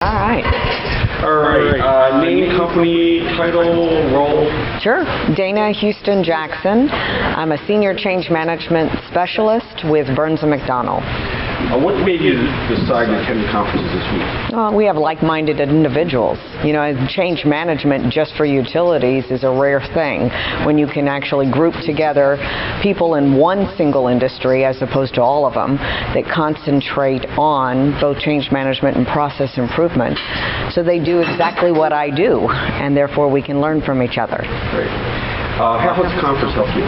All right. All right. Name, company, title, role. Sure. Dana Houston Jackson. I'm a senior change management specialist with Burns McDonnell. What made you decide to attend the conferences this week? We have like-minded individuals. You know, change management just for utilities is a rare thing when you can actually group together people in one single industry as opposed to all of them that concentrate on both change management and process improvement. So they do exactly what I do, and therefore we can learn from each other. Great. How has the conference helped you?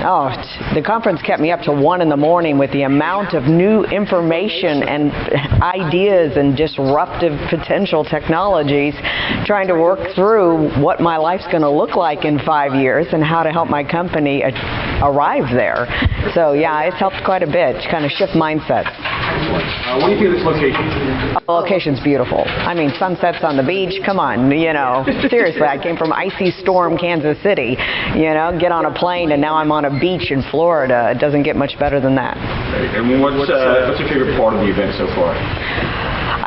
Oh, the conference kept me up to 1 in the morning with the amount of new information and ideas and disruptive potential technologies, trying to work through what my life's going to look like in 5 years and how to help my company arrive there. So yeah, it's helped quite a bit to kind of shift mindsets. What do you think of this location? The location's beautiful. I mean, sunsets on the beach, come on, you know. Seriously, I came from icy storm Kansas City, you know, get on a plane and now I'm on a beach in Florida. It doesn't get much better than that. And what's your favorite part of the event so far?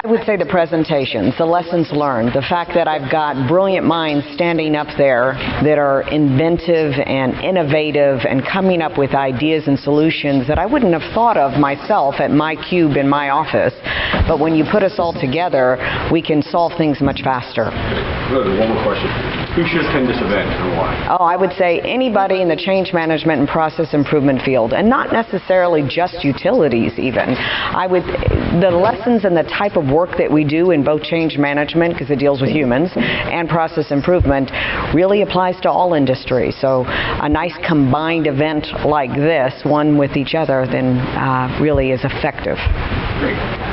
I would say the presentations, the lessons learned, the fact that I've got brilliant minds standing up there that are inventive and innovative and coming up with ideas and solutions that I wouldn't have thought of myself at my cube in my office. But when you put us all together, we can solve things much faster. Good. One more question. Who should attend this event and why? Oh, I would say anybody in the change management and process improvement field, and not necessarily just utilities even. The lessons and the type of work that we do in both change management, because it deals with humans, and process improvement really applies to all industries. So a nice combined event like this, one with each other, then really is effective. Great.